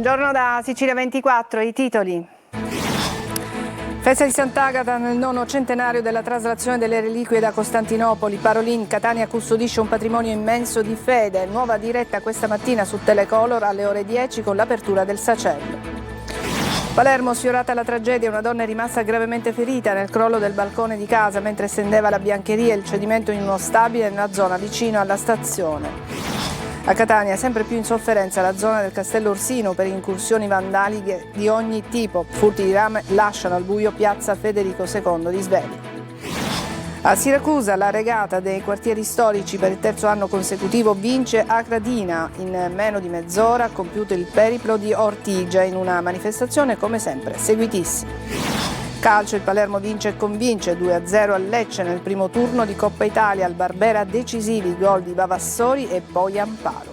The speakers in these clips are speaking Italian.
Buongiorno da Sicilia 24, i titoli. Festa di Sant'Agata nel nono centenario della traslazione delle reliquie da Costantinopoli. Parolin, Catania custodisce un patrimonio immenso di fede. Nuova diretta questa mattina su Telecolor alle ore 10 con l'apertura del Sacello. Palermo, sfiorata la tragedia, una donna è rimasta gravemente ferita nel crollo del balcone di casa mentre stendeva la biancheria e il cedimento in uno stabile nella zona vicino alla stazione. A Catania sempre più in sofferenza la zona del Castello Orsino per incursioni vandaliche di ogni tipo. Furti di rame lasciano al buio piazza Federico II di Svevia. A Siracusa la regata dei quartieri storici per il terzo anno consecutivo vince Acradina. In meno di mezz'ora ha compiuto il periplo di Ortigia in una manifestazione come sempre seguitissima. Calcio, il Palermo vince e convince 2-0 al Lecce nel primo turno di Coppa Italia. Al Barbera decisivi gol di Vavassori e poi Amparo.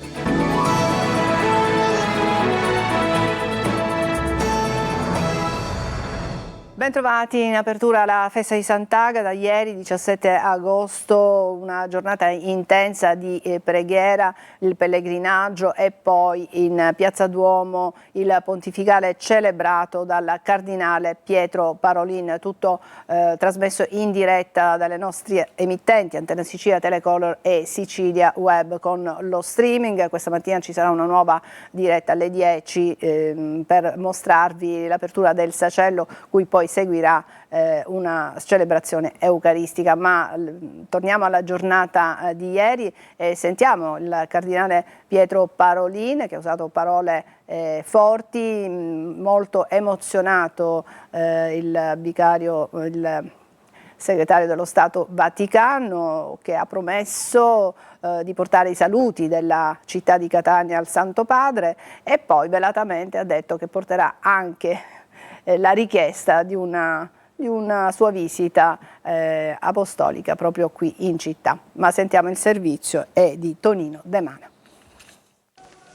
Bentrovati in apertura alla festa di Sant'Agata. Ieri 17 agosto una giornata intensa di preghiera, il pellegrinaggio e poi in Piazza Duomo il pontificale celebrato dal cardinale Pietro Parolin, tutto trasmesso in diretta dalle nostre emittenti Antenne Sicilia, Telecolor e Sicilia Web con lo streaming. Questa mattina ci sarà una nuova diretta alle 10 per mostrarvi l'apertura del Sacello, cui poi seguirà una celebrazione eucaristica, ma torniamo alla giornata di ieri e sentiamo il cardinale Pietro Parolin che ha usato parole forti, molto emozionato il segretario dello Stato Vaticano, che ha promesso di portare i saluti della città di Catania al Santo Padre e poi velatamente ha detto che porterà anche la richiesta di una sua visita apostolica proprio qui in città. Ma sentiamo il servizio è di Tonino De Mana.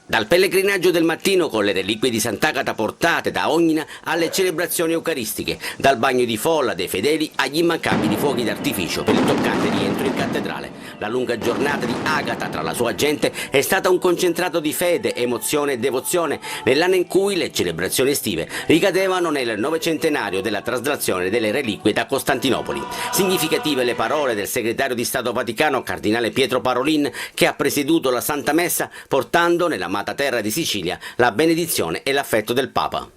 Dal pellegrinaggio del mattino con le reliquie di Sant'Agata portate da Ognina alle celebrazioni eucaristiche, dal bagno di folla dei fedeli agli immancabili fuochi d'artificio per il toccante rientro in cattedrale. La lunga giornata di Agata tra la sua gente è stata un concentrato di fede, emozione e devozione nell'anno in cui le celebrazioni estive ricadevano nel novecentenario della traslazione delle reliquie da Costantinopoli. Significative le parole del segretario di Stato Vaticano, cardinale Pietro Parolin, che ha presieduto la Santa Messa portando nella amata terra di Sicilia la benedizione e l'affetto del Papa.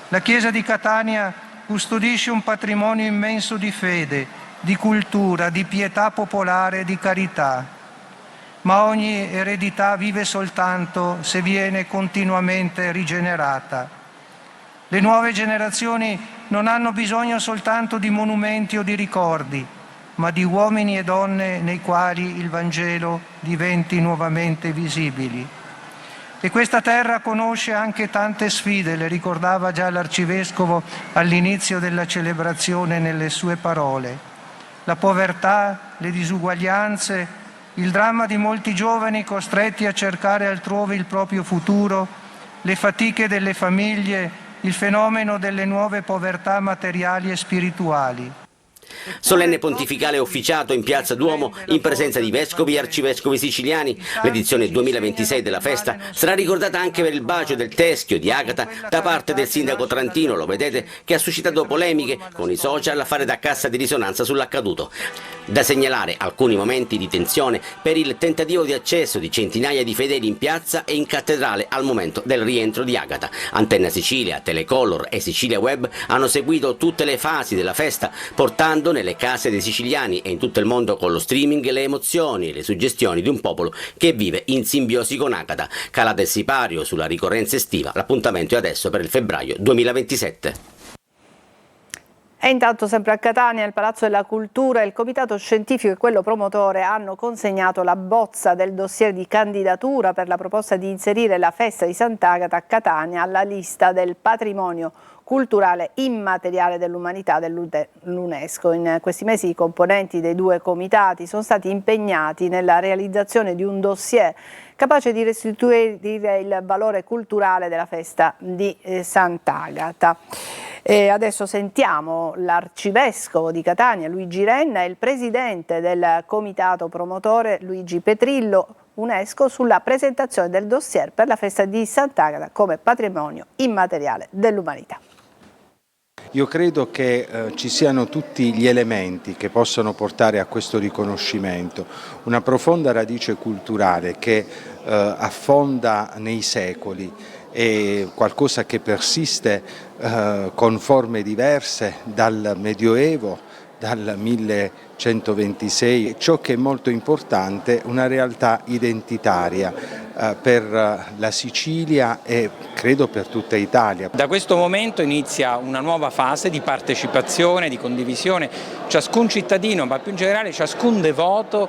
La Chiesa di Catania custodisce un patrimonio immenso di fede, di cultura, di pietà popolare e di carità, ma ogni eredità vive soltanto se viene continuamente rigenerata. Le nuove generazioni non hanno bisogno soltanto di monumenti o di ricordi, ma di uomini e donne nei quali il Vangelo diventi nuovamente visibili. E questa terra conosce anche tante sfide, le ricordava già l'Arcivescovo all'inizio della celebrazione nelle sue parole. La povertà, le disuguaglianze, il dramma di molti giovani costretti a cercare altrove il proprio futuro, le fatiche delle famiglie, il fenomeno delle nuove povertà materiali e spirituali. Solenne pontificale officiato in Piazza Duomo in presenza di vescovi e arcivescovi siciliani. L'edizione 2026 della festa sarà ricordata anche per il bacio del teschio di Agata da parte del sindaco trentino, lo vedete, che ha suscitato polemiche con i social a fare da cassa di risonanza sull'accaduto. Da segnalare alcuni momenti di tensione per il tentativo di accesso di centinaia di fedeli in piazza e in cattedrale al momento del rientro di Agata. Antenna Sicilia, Telecolor e Sicilia Web hanno seguito tutte le fasi della festa, portando nelle case dei siciliani e in tutto il mondo con lo streaming le emozioni e le suggestioni di un popolo che vive in simbiosi con Agata. Calata il sipario sulla ricorrenza estiva, l'appuntamento è adesso per il febbraio 2027. E intanto sempre a Catania, il Palazzo della Cultura, il Comitato Scientifico e quello promotore hanno consegnato la bozza del dossier di candidatura per la proposta di inserire la festa di Sant'Agata a Catania alla lista del patrimonio culturale immateriale dell'umanità dell'UNESCO. In questi mesi i componenti dei due comitati sono stati impegnati nella realizzazione di un dossier capace di restituire il valore culturale della festa di Sant'Agata. E adesso sentiamo l'arcivescovo di Catania, Luigi Renna, e il presidente del comitato promotore, Luigi Petrillo, UNESCO sulla presentazione del dossier per la festa di Sant'Agata come patrimonio immateriale dell'umanità. Io credo che ci siano tutti gli elementi che possano portare a questo riconoscimento, una profonda radice culturale che affonda nei secoli, è qualcosa che persiste con forme diverse dal Medioevo, dal 1126, ciò che è molto importante, una realtà identitaria per la Sicilia e credo per tutta Italia. Da questo momento inizia una nuova fase di partecipazione, di condivisione. Ciascun cittadino, ma più in generale ciascun devoto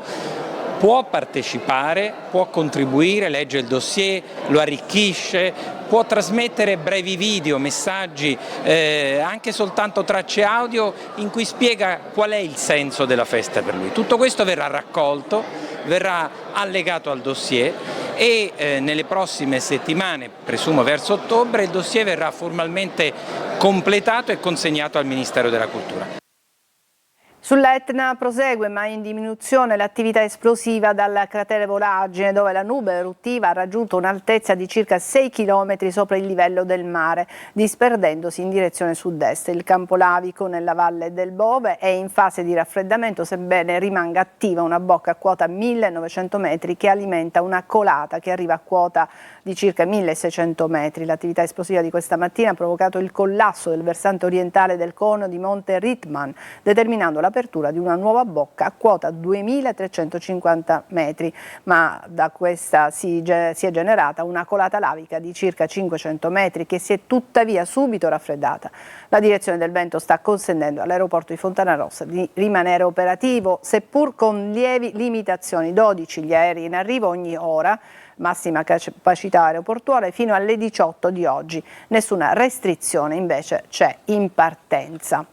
può partecipare, può contribuire, legge il dossier, lo arricchisce, può trasmettere brevi video, messaggi, anche soltanto tracce audio in cui spiega qual è il senso della festa per lui. Tutto questo verrà raccolto, verrà allegato al dossier e nelle prossime settimane, presumo verso ottobre, il dossier verrà formalmente completato e consegnato al Ministero della Cultura. Sull'Etna prosegue ma in diminuzione l'attività esplosiva dal cratere Volagine, dove la nube eruttiva ha raggiunto un'altezza di circa 6 km sopra il livello del mare, disperdendosi in direzione sud-est. Il campo lavico nella valle del Bove è in fase di raffreddamento, sebbene rimanga attiva una bocca a quota 1900 metri che alimenta una colata che arriva a quota di circa 1600 metri. L'attività esplosiva di questa mattina ha provocato il collasso del versante orientale del cono di Monte Ritman, determinando l'apertura di una nuova bocca a quota 2350 metri, ma da questa si è generata una colata lavica di circa 500 metri che si è tuttavia subito raffreddata. La direzione del vento sta consentendo all'aeroporto di Fontanarossa di rimanere operativo, seppur con lievi limitazioni. 12 gli aerei in arrivo ogni ora, massima capacità aeroportuale fino alle 18 di oggi. Nessuna restrizione invece c'è in partenza.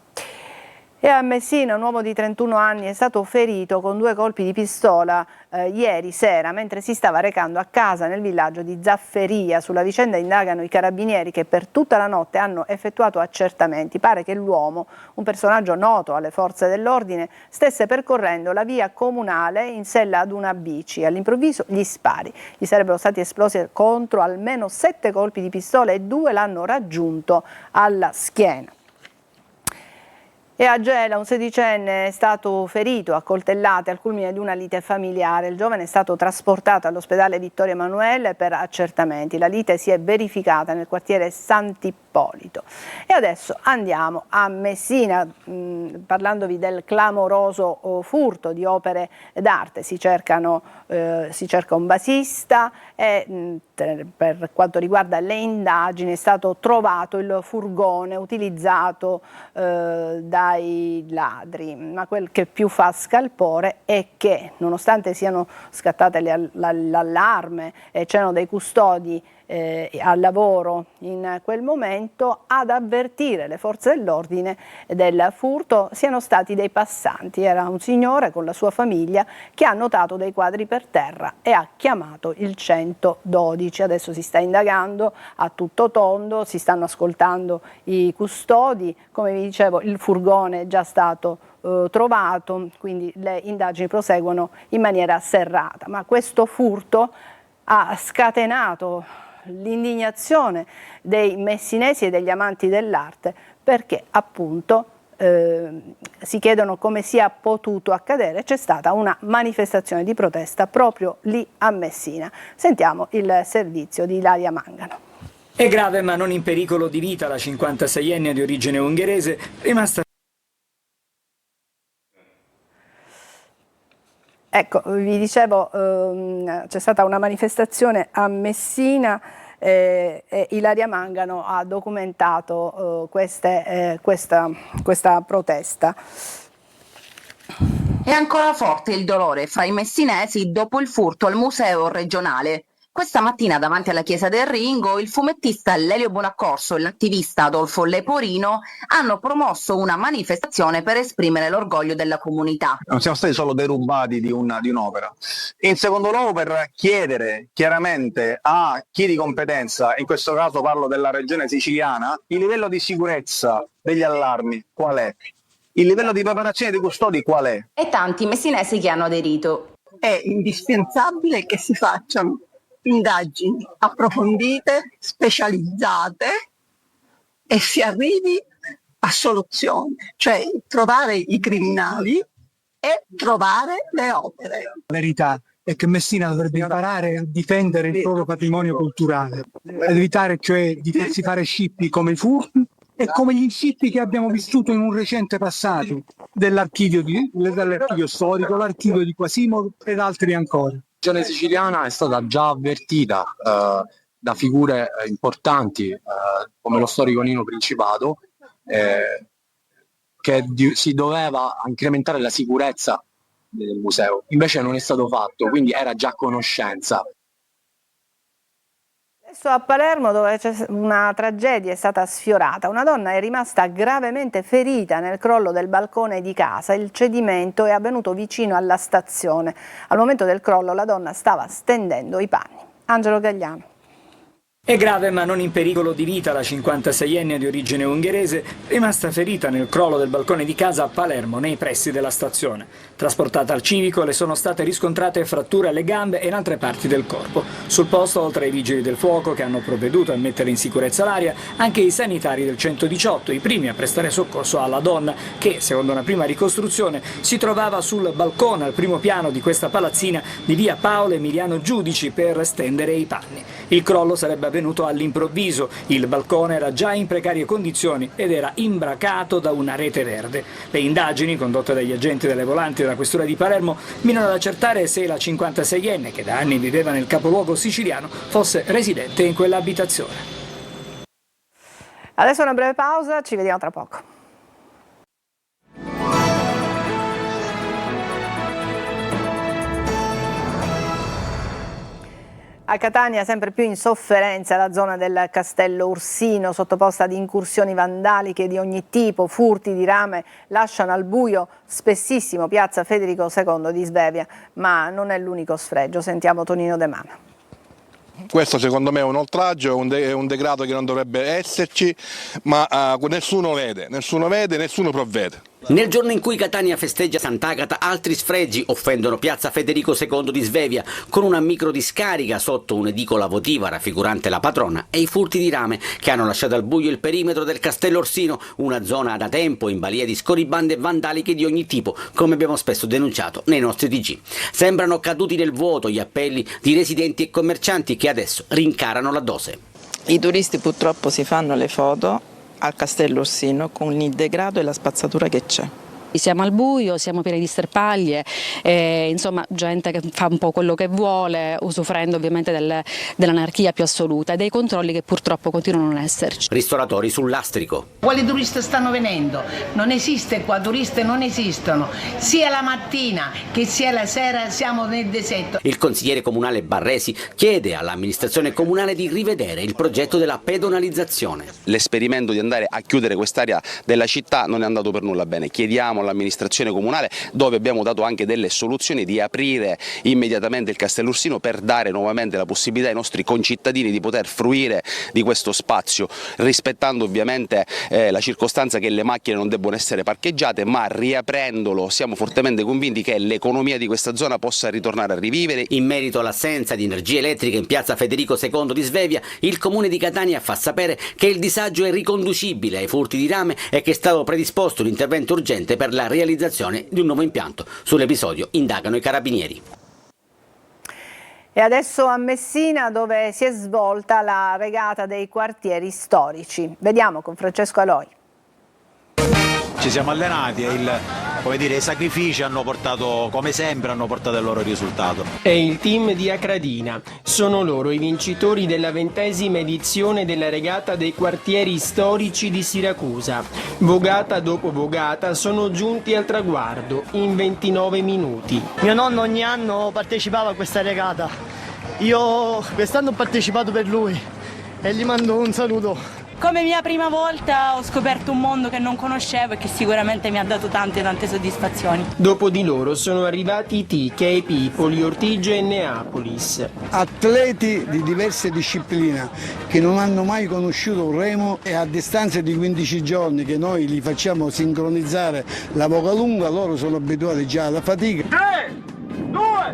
E a Messina un uomo di 31 anni è stato ferito con 2 colpi di pistola ieri sera mentre si stava recando a casa nel villaggio di Zafferia. Sulla vicenda indagano i carabinieri che per tutta la notte hanno effettuato accertamenti. Pare che l'uomo, un personaggio noto alle forze dell'ordine, stesse percorrendo la via comunale in sella ad una bici. All'improvviso gli spari. Gli sarebbero stati esplosi contro almeno 7 colpi di pistola e 2 l'hanno raggiunto alla schiena. E a Gela un sedicenne è stato ferito a coltellate al culmine di una lite familiare. Il giovane è stato trasportato all'ospedale Vittorio Emanuele per accertamenti. La lite si è verificata nel quartiere Sant'Ippolito. E adesso andiamo a Messina, parlandovi del clamoroso furto di opere d'arte. Si cerca un basista e per quanto riguarda le indagini è stato trovato il furgone utilizzato dai ladri, ma quel che più fa scalpore è che nonostante siano scattate l'allarme e c'erano dei custodi al lavoro in quel momento, ad avvertire le forze dell'ordine del furto siano stati dei passanti. Era un signore con la sua famiglia che ha notato dei quadri per terra e ha chiamato il 112. Adesso si sta indagando a tutto tondo, si stanno ascoltando i custodi. Come vi dicevo, il furgone è già stato trovato, quindi le indagini proseguono in maniera serrata. Ma questo furto ha scatenato l'indignazione dei messinesi e degli amanti dell'arte, perché appunto si chiedono come sia potuto accadere. C'è stata una manifestazione di protesta proprio lì a Messina. Sentiamo il servizio di Ilaria Mangano. È grave ma non in pericolo di vita la 56enne di origine ungherese, rimasta... Ecco, vi dicevo, c'è stata una manifestazione a Messina e Ilaria Mangano ha documentato questa protesta. È ancora forte il dolore fra i messinesi dopo il furto al museo regionale. Questa mattina davanti alla chiesa del Ringo il fumettista Lelio Bonaccorso e l'attivista Adolfo Leporino hanno promosso una manifestazione per esprimere l'orgoglio della comunità. Non siamo stati solo derubati di un'opera. In secondo luogo per chiedere chiaramente a chi di competenza, in questo caso parlo della regione siciliana, il livello di sicurezza degli allarmi qual è? Il livello di preparazione dei custodi qual è? E tanti messinesi che hanno aderito. è indispensabile che si facciano indagini approfondite, specializzate e si arrivi a soluzioni, cioè trovare i criminali e trovare le opere. La verità è che Messina dovrebbe imparare a difendere il proprio patrimonio culturale, ad evitare cioè di farsi fare scippi come i furti e come gli scippi che abbiamo vissuto in un recente passato dell'archivio storico, l'archivio di Quasimodo ed altri ancora. La regione siciliana è stata già avvertita da figure importanti come lo storico Nino Principato che si doveva incrementare la sicurezza del museo, invece non è stato fatto, quindi era già a conoscenza. Adesso a Palermo, dove c'è una tragedia è stata sfiorata, una donna è rimasta gravemente ferita nel crollo del balcone di casa. Il cedimento è avvenuto vicino alla stazione. Al momento del crollo la donna stava stendendo i panni. Angelo Gagliano. È grave ma non in pericolo di vita la 56enne di origine ungherese, rimasta ferita nel crollo del balcone di casa a Palermo, nei pressi della stazione. Trasportata al civico le sono state riscontrate fratture alle gambe e in altre parti del corpo. Sul posto, oltre ai vigili del fuoco che hanno provveduto a mettere in sicurezza l'area, anche i sanitari del 118, i primi a prestare soccorso alla donna che, secondo una prima ricostruzione, si trovava sul balcone al primo piano di questa palazzina di via Paolo Emiliano Giudici per stendere i panni. Il crollo sarebbe avvenuto all'improvviso, il balcone era già in precarie condizioni ed era imbracato da una rete verde. Le indagini condotte dagli agenti delle volanti della questura di Palermo mirano ad accertare se la 56enne, che da anni viveva nel capoluogo siciliano, fosse residente in quell'abitazione. Adesso una breve pausa, ci vediamo tra poco. A Catania sempre più in sofferenza la zona del Castello Ursino, sottoposta ad incursioni vandaliche di ogni tipo, furti di rame lasciano al buio spessissimo piazza Federico II di Svevia, ma non è l'unico sfregio. Sentiamo Tonino De Mano. Questo secondo me è un oltraggio, è un degrado che non dovrebbe esserci, ma nessuno vede, nessuno provvede. Nel giorno in cui Catania festeggia Sant'Agata, altri sfregi offendono piazza Federico II di Svevia, con una microdiscarica sotto un'edicola votiva raffigurante la patrona e i furti di rame che hanno lasciato al buio il perimetro del Castello Orsino, una zona da tempo in balia di scorribande vandaliche di ogni tipo, come abbiamo spesso denunciato nei nostri TG. Sembrano caduti nel vuoto gli appelli di residenti e commercianti che adesso rincarano la dose. I turisti purtroppo si fanno le foto al Castello Orsino con il degrado e la spazzatura che c'è. Siamo al buio, siamo pieni di sterpaglie, insomma gente che fa un po' quello che vuole, usufruendo ovviamente dell'anarchia più assoluta e dei controlli che purtroppo continuano a non esserci. Ristoratori sul lastrico. Quali turisti stanno venendo? Non esiste qua, turisti non esistono. Sia la mattina che sia la sera siamo nel deserto. Il consigliere comunale Barresi chiede all'amministrazione comunale di rivedere il progetto della pedonalizzazione. L'esperimento di andare a chiudere quest'area della città non è andato per nulla bene. Chiediamo all'amministrazione comunale, dove abbiamo dato anche delle soluzioni, di aprire immediatamente il Castello Ursino per dare nuovamente la possibilità ai nostri concittadini di poter fruire di questo spazio, rispettando ovviamente la circostanza che le macchine non debbono essere parcheggiate, ma riaprendolo siamo fortemente convinti che l'economia di questa zona possa ritornare a rivivere. In merito all'assenza di energia elettrica in piazza Federico II di Svevia, il comune di Catania fa sapere che il disagio è riconducibile ai furti di rame e che è stato predisposto un intervento urgente per la realizzazione di un nuovo impianto. Sull'episodio indagano i carabinieri. E adesso a Messina, dove si è svolta la regata dei quartieri storici. Vediamo con Francesco Aloi. Ci siamo allenati e i sacrifici hanno portato, come sempre, hanno portato il loro risultato. È il team di Acradina. Sono loro i vincitori della 20ª edizione della regata dei quartieri storici di Siracusa. Vogata dopo vogata sono giunti al traguardo in 29 minuti. Mio nonno ogni anno partecipava a questa regata. Io quest'anno ho partecipato per lui e gli mando un saluto. Come mia prima volta ho scoperto un mondo che non conoscevo e che sicuramente mi ha dato tante soddisfazioni. Dopo di loro sono arrivati TK, Poliortigia e Neapolis. Atleti di diverse discipline che non hanno mai conosciuto un remo e a distanza di 15 giorni che noi li facciamo sincronizzare la voga lunga, loro sono abituati già alla fatica. 3, 2,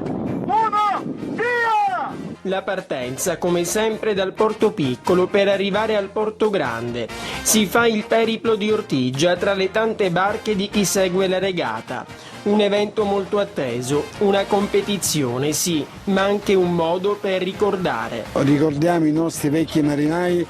La partenza, come sempre, dal Porto Piccolo per arrivare al Porto Grande. Si fa il periplo di Ortigia tra le tante barche di chi segue la regata. Un evento molto atteso, una competizione sì, ma anche un modo per ricordare. Ricordiamo i nostri vecchi marinai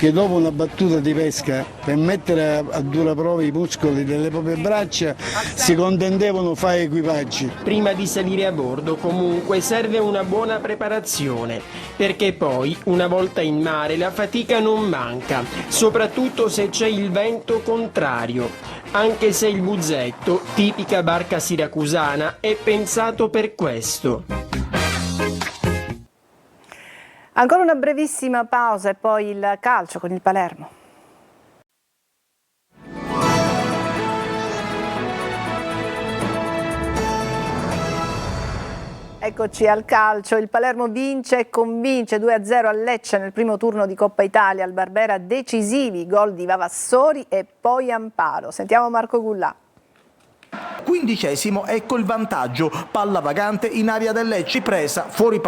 che dopo una battuta di pesca, per mettere a dura prova i muscoli delle proprie braccia, si contendevano fare equipaggi. Prima di salire a bordo, comunque, serve una buona preparazione, perché poi, una volta in mare, la fatica non manca, soprattutto se c'è il vento contrario, anche se il buzzetto, tipica barca siracusana, è pensato per questo. Ancora una brevissima pausa e poi il calcio con il Palermo. Eccoci al calcio, il Palermo vince e convince 2-0 a Lecce nel primo turno di Coppa Italia, al Barbera decisivi, gol di Vavassori e poi Amparo. Sentiamo Marco Gullà. 15°, ecco il vantaggio, palla vagante in area del Lecce, presa fuori